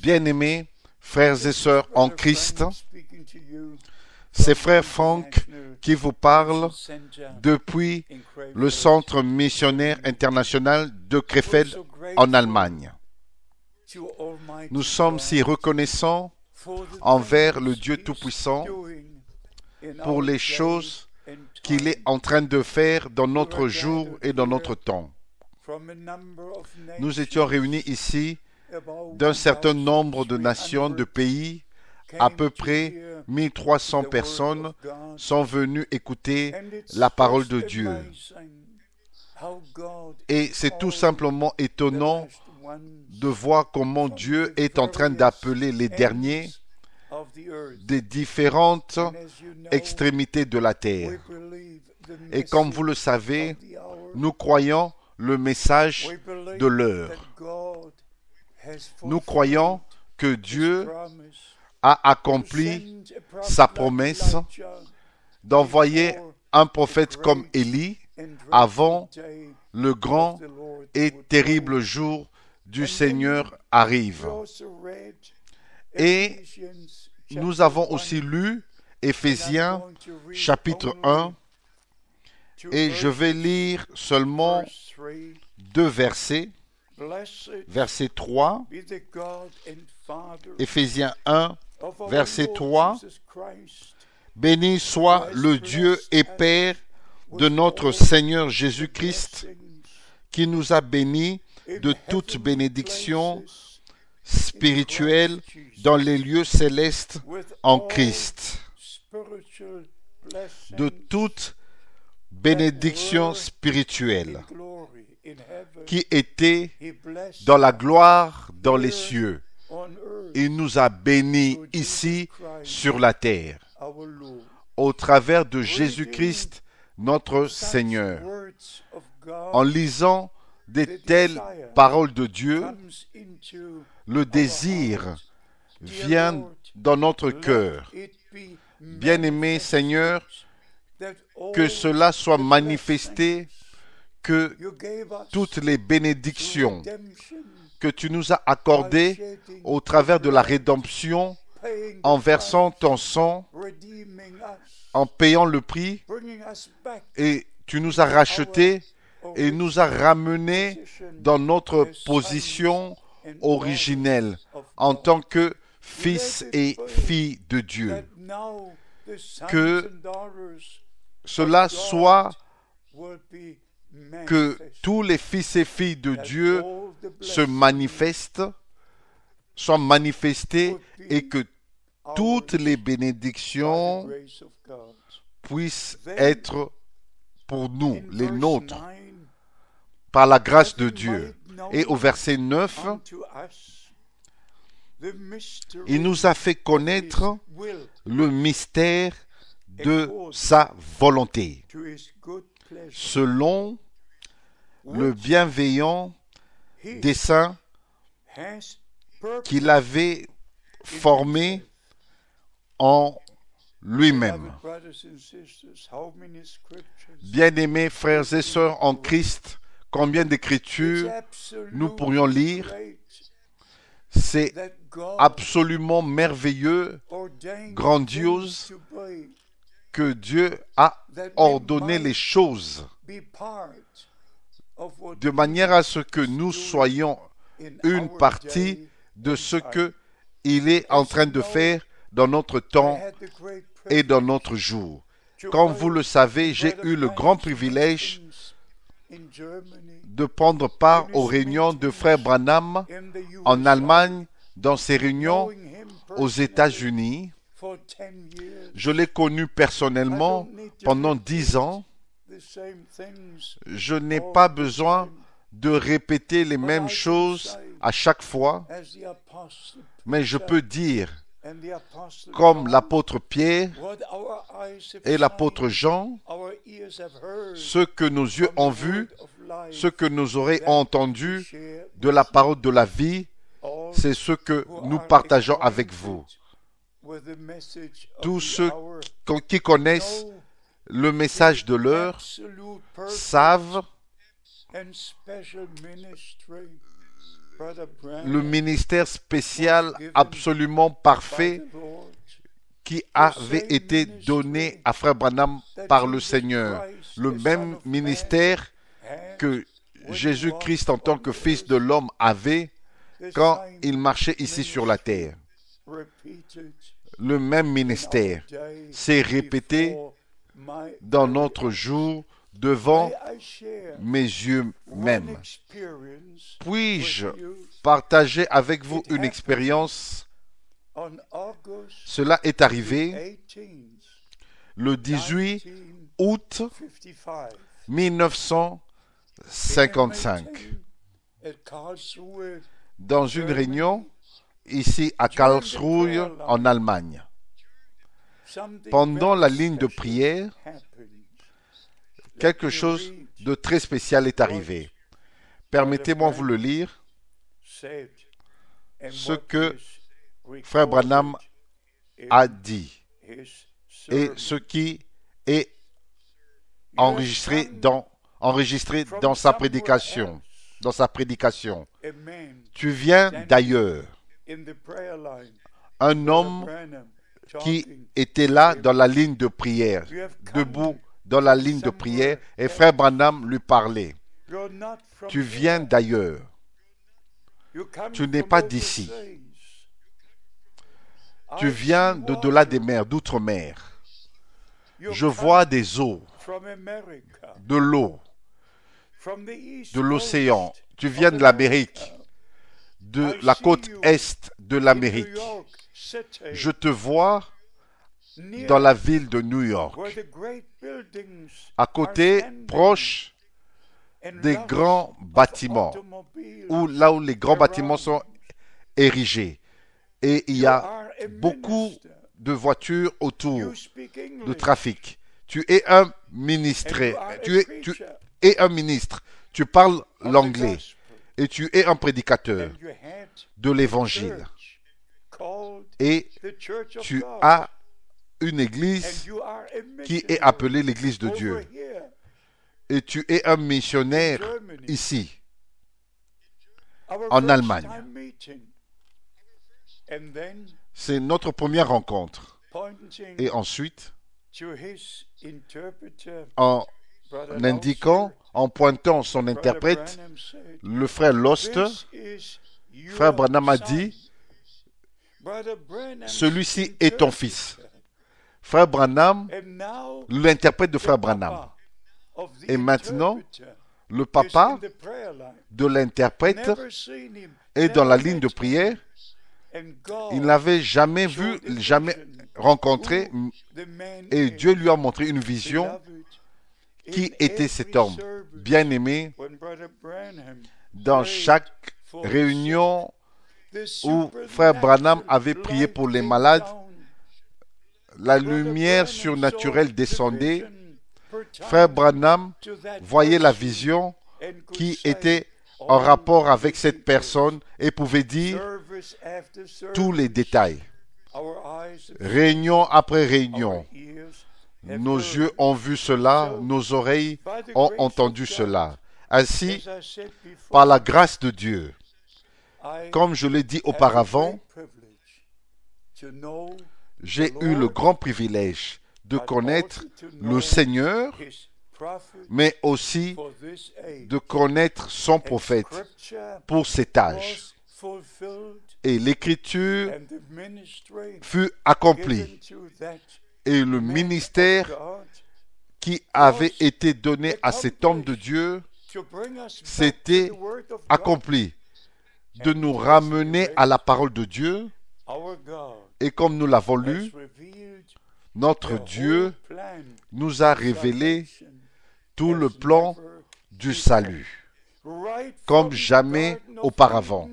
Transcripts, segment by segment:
Bien-aimés frères et sœurs en Christ, c'est frère Frank qui vous parle depuis le Centre missionnaire international de Krefeld en Allemagne. Nous sommes si reconnaissants envers le Dieu Tout-Puissant pour les choses qu'il est en train de faire dans notre jour et dans notre temps. Nous étions réunis ici d'un certain nombre de nations, de pays. À peu près 1300 personnes sont venues écouter la parole de Dieu. Et c'est tout simplement étonnant de voir comment Dieu est en train d'appeler les derniers des différentes extrémités de la terre. Et comme vous le savez, nous croyons le message de l'heure. Nous croyons que Dieu a accompli sa promesse d'envoyer un prophète comme Élie avant le grand et terrible jour du Seigneur arrive. Et nous avons aussi lu Éphésiens chapitre 1 et je vais lire seulement 2 versets. Verset 3, Éphésiens 1, verset 3. Béni soit le Dieu et Père de notre Seigneur Jésus-Christ, qui nous a bénis de toute bénédiction spirituelle dans les lieux célestes en Christ. De toute bénédiction spirituelle qui était dans la gloire dans les cieux. Il nous a bénis ici sur la terre, au travers de Jésus-Christ, notre Seigneur. En lisant de telles paroles de Dieu, le désir vient dans notre cœur. Bien-aimé Seigneur, que cela soit manifesté, que toutes les bénédictions que tu nous as accordées au travers de la rédemption, en versant ton sang, en payant le prix, et tu nous as rachetés et nous as ramenés dans notre position originelle en tant que fils et filles de Dieu. Que cela soit que tous les fils et filles de Dieu se manifestent, soient manifestés et que toutes les bénédictions puissent être pour nous, les nôtres, par la grâce de Dieu. Et au verset 9, il nous a fait connaître le mystère de sa volonté, selon le bienveillant dessein qu'il avait formé en lui-même. Bien-aimés frères et sœurs en Christ, combien d'écritures nous pourrions lire? C'est absolument merveilleux, grandiose, que Dieu a ordonné les choses de manière à ce que nous soyons une partie de ce qu'il est en train de faire dans notre temps et dans notre jour. Comme vous le savez, j'ai eu le grand privilège de prendre part aux réunions de Frère Branham en Allemagne, dans ces réunions aux États-Unis. Je l'ai connu personnellement pendant 10 ans. Je n'ai pas besoin de répéter les mêmes choses à chaque fois, mais je peux dire, comme l'apôtre Pierre et l'apôtre Jean, ce que nos yeux ont vu, ce que nos oreilles ont entendu de la parole de la vie, c'est ce que nous partageons avec vous. Tous ceux qui connaissent le message de l'heure savent le ministère spécial absolument parfait qui avait été donné à Frère Branham par le Seigneur. Le même ministère que Jésus-Christ en tant que Fils de l'homme avait quand il marchait ici sur la terre. Le même ministère s'est répété dans notre jour devant mes yeux même. Puis-je partager avec vous une expérience? Cela est arrivé le 18 août 1955 dans une réunion ici à Karlsruhe en Allemagne. Pendant la ligne de prière, quelque chose de très spécial est arrivé. Permettez-moi de vous le lire, ce que Frère Branham a dit et ce qui est enregistré dans sa prédication. Tu viens d'ailleurs. Un homme qui était là dans la ligne de prière, debout dans la ligne de prière, et Frère Branham lui parlait. Tu viens d'ailleurs. Tu n'es pas d'ici. Tu viens d'au-delà des mers, d'outre-mer. Je vois des eaux, de l'eau, de l'océan. Tu viens de l'Amérique, de la côte est de l'Amérique. Je te vois dans la ville de New York, à côté, proche des grands bâtiments, là où les grands bâtiments sont érigés. Et il y a beaucoup de voitures autour, de trafic. Tu es un ministre. Tu es un ministre. Tu parles l'anglais. Et tu es un prédicateur de l'évangile. Et tu as une église qui est appelée l'église de Dieu. Et tu es un missionnaire ici, en Allemagne. C'est notre première rencontre. Et ensuite, en indiquant, en pointant son interprète, le frère Lost, Frère Branham a dit, celui-ci est ton fils. Frère Branham, l'interprète de Frère Branham. Et maintenant, le papa de l'interprète est dans la ligne de prière. Il n'avait jamais vu, jamais rencontré, et Dieu lui a montré une vision. Qui était cet homme bien-aimé? Dans chaque réunion où Frère Branham avait prié pour les malades, la lumière surnaturelle descendait. Frère Branham voyait la vision qui était en rapport avec cette personne et pouvait dire tous les détails. Réunion après réunion. Nos yeux ont vu cela, nos oreilles ont entendu cela. Ainsi, par la grâce de Dieu, comme je l'ai dit auparavant, j'ai eu le grand privilège de connaître le Seigneur, mais aussi de connaître son prophète pour cet âge. Et l'écriture fut accomplie. Et le ministère qui avait été donné à cet homme de Dieu s'était accompli, de nous ramener à la parole de Dieu. Et comme nous l'avons lu, notre Dieu nous a révélé tout le plan du salut, comme jamais auparavant.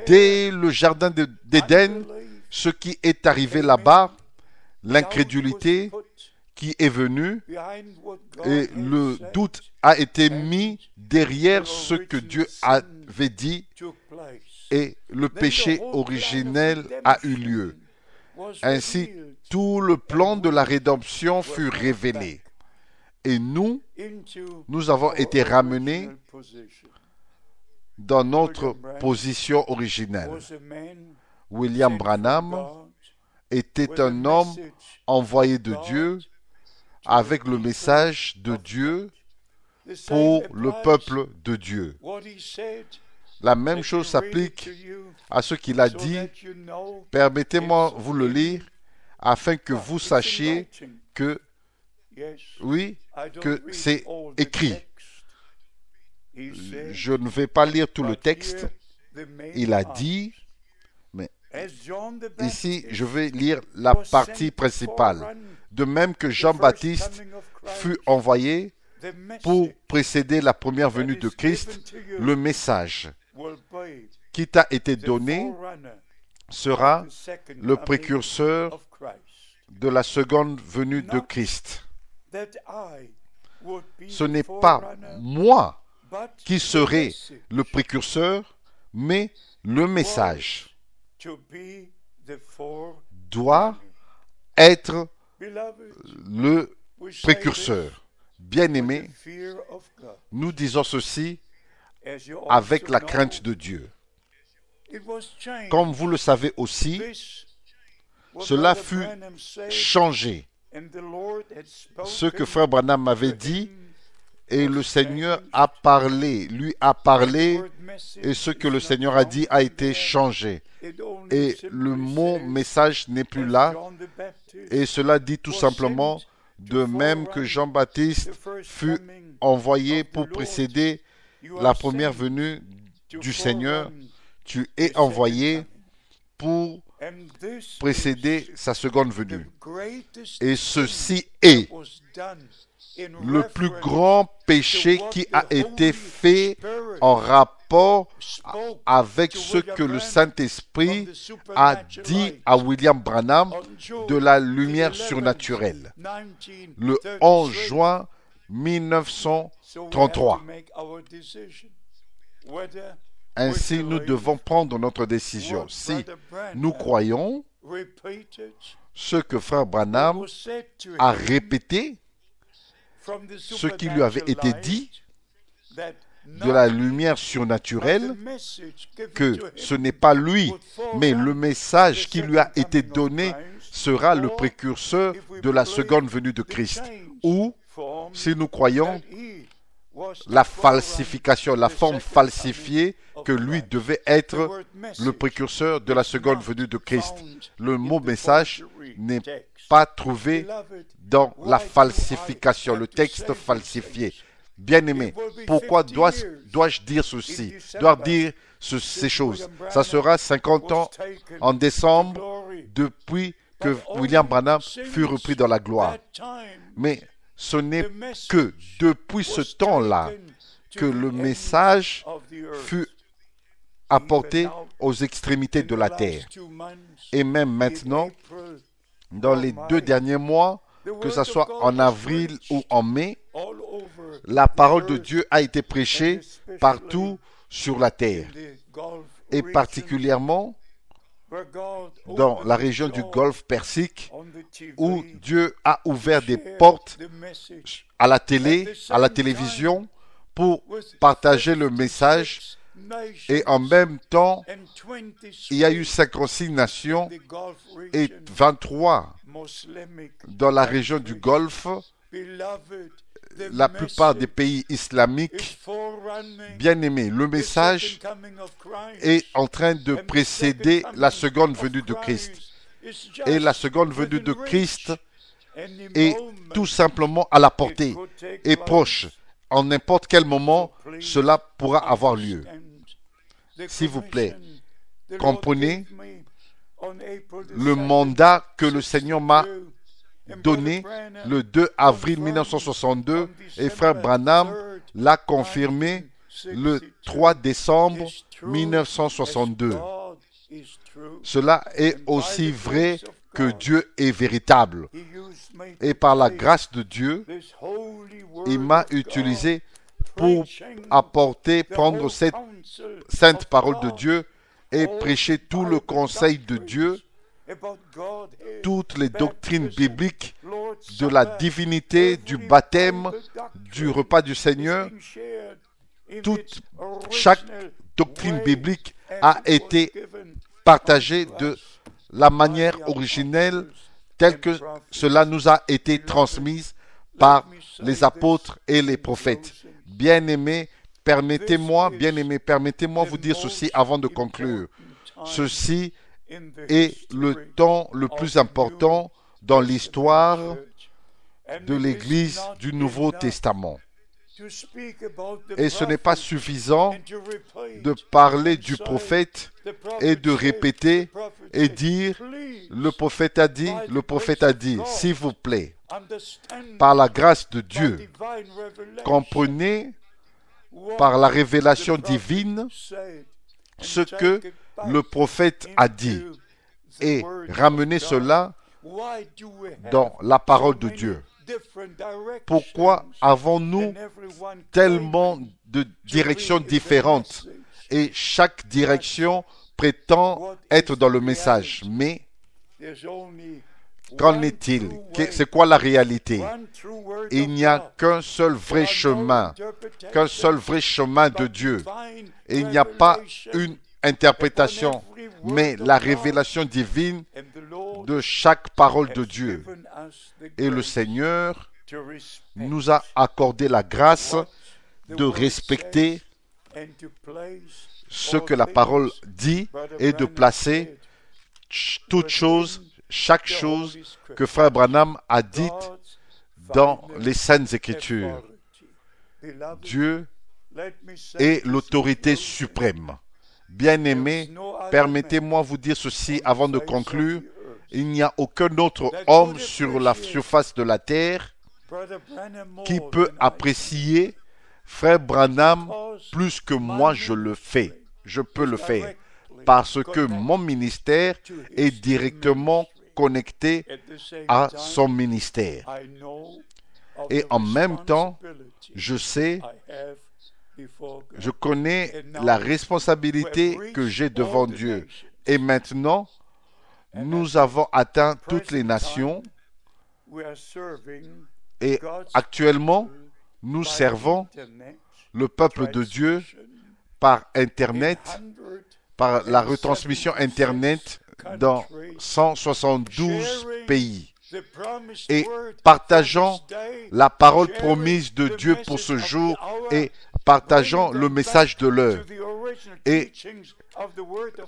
Dès le jardin d'Éden, ce qui est arrivé là-bas, l'incrédulité qui est venue et le doute a été mis derrière ce que Dieu avait dit et le péché originel a eu lieu. Ainsi, tout le plan de la rédemption fut révélé. Et nous avons été ramenés dans notre position originelle. William Branham était un homme envoyé de Dieu avec le message de Dieu pour le peuple de Dieu. La même chose s'applique à ce qu'il a dit. Permettez-moi vous le lire afin que vous sachiez que, oui, que c'est écrit. Je ne vais pas lire tout le texte. Il a dit, mais ici, je vais lire la partie principale. De même que Jean-Baptiste fut envoyé pour précéder la première venue de Christ, le message qui t'a été donné sera le précurseur de la seconde venue de Christ. Ce n'est pas moi qui serai le précurseur, mais le message doit être le précurseur. Bien-aimés, nous disons ceci avec la crainte de Dieu. Comme vous le savez aussi, cela fut changé. Ce que Frère Branham m'avait dit, et le Seigneur a parlé, lui a parlé, et ce que le Seigneur a dit a été changé. Et le mot message n'est plus là, et cela dit tout simplement, de même que Jean-Baptiste fut envoyé pour précéder la première venue du Seigneur, tu es envoyé pour précéder sa seconde venue. Et ceci est le plus grand péché qui a été fait en rapport avec ce que le Saint-Esprit a dit à William Branham de la lumière surnaturelle. Le 11 juin 1933. Ainsi, nous devons prendre notre décision. Si nous croyons ce que Frère Branham a répété, ce qui lui avait été dit de la lumière surnaturelle, que ce n'est pas lui, mais le message qui lui a été donné sera le précurseur de la seconde venue de Christ. Ou, si nous croyons la falsification, la forme falsifiée, que lui devait être le précurseur de la seconde venue de Christ. Le mot message n'est pas trouvé dans la falsification, le texte falsifié. Bien-aimé, pourquoi dois-je dire ceci? Dois-je dire ces choses? Ça sera 50 ans en décembre depuis que William Branham fut repris dans la gloire. Mais ce n'est que depuis ce temps-là que le message fut apporté aux extrémités de la terre. Et même maintenant, dans les 2 derniers mois, que ce soit en avril ou en mai, la parole de Dieu a été prêchée partout sur la terre. Et particulièrement dans la région du Golfe Persique, où Dieu a ouvert des portes à la télé, à la télévision, pour partager le message. Et en même temps, il y a eu 56 nations et 23 dans la région du Golfe, la plupart des pays islamiques. Bien-aimés, le message est en train de précéder la seconde venue de Christ. Et la seconde venue de Christ est tout simplement à la portée et proche. En n'importe quel moment, cela pourra avoir lieu. S'il vous plaît, comprenez le mandat que le Seigneur m'a donné le 2 avril 1962 et Frère Branham l'a confirmé le 3 décembre 1962. Cela est aussi vrai que Dieu est véritable. Et par la grâce de Dieu, il m'a utilisé pour prendre cette sainte parole de Dieu et prêcher tout le conseil de Dieu toutes les doctrines bibliques de la divinité, du baptême, du repas du Seigneur. Chaque doctrine biblique a été partagée de la manière originelle telle que cela nous a été transmise par les apôtres et les prophètes. Bien-aimés, permettez-moi vous dire ceci avant de conclure. Ceci est le temps le plus important dans l'histoire de l'Église du Nouveau Testament. Et ce n'est pas suffisant de parler du prophète et de répéter et dire « le prophète a dit », s'il vous plaît. Par la grâce de Dieu, comprenez par la révélation divine ce que le prophète a dit et ramenez cela dans la parole de Dieu. Pourquoi avons-nous tellement de directions différentes et chaque direction prétend être dans le message? Mais qu'en est-il? C'est quoi la réalité? Il n'y a qu'un seul vrai chemin de Dieu. Et il n'y a pas une interprétation, mais la révélation divine de chaque parole de Dieu. Et le Seigneur nous a accordé la grâce de respecter ce que la parole dit et de placer chaque chose que Frère Branham a dite dans les Saintes Écritures. Dieu est l'autorité suprême. Bien-aimés, permettez-moi vous dire ceci avant de conclure. Il n'y a aucun autre homme sur la surface de la terre qui peut apprécier Frère Branham plus que moi je le fais. Je peux le faire parce que mon ministère est directement connecté à son ministère. Et en même temps, je connais la responsabilité que j'ai devant Dieu. Et maintenant, nous avons atteint toutes les nations et actuellement, nous servons le peuple de Dieu par Internet, par la retransmission Internet dans 172 pays. Et partageons la parole promise de Dieu pour ce jour et partageons le message de l'heure. Et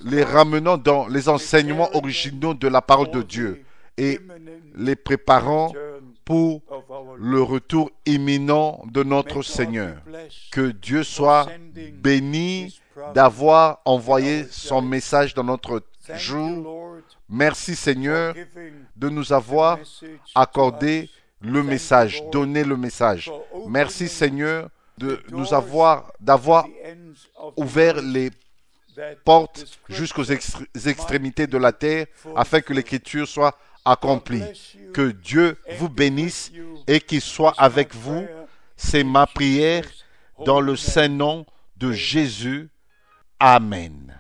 les ramenant dans les enseignements originaux de la parole de Dieu et les préparant pour le retour imminent de notre Seigneur. Que Dieu soit béni d'avoir envoyé son message dans notre jour. Merci Seigneur de nous avoir accordé le message, donné le message. Merci Seigneur d'avoir ouvert les portes jusqu'aux extrémités de la terre afin que l'écriture soit accomplie. Que Dieu vous bénisse et qu'il soit avec vous. C'est ma prière dans le saint nom de Jésus. Amen.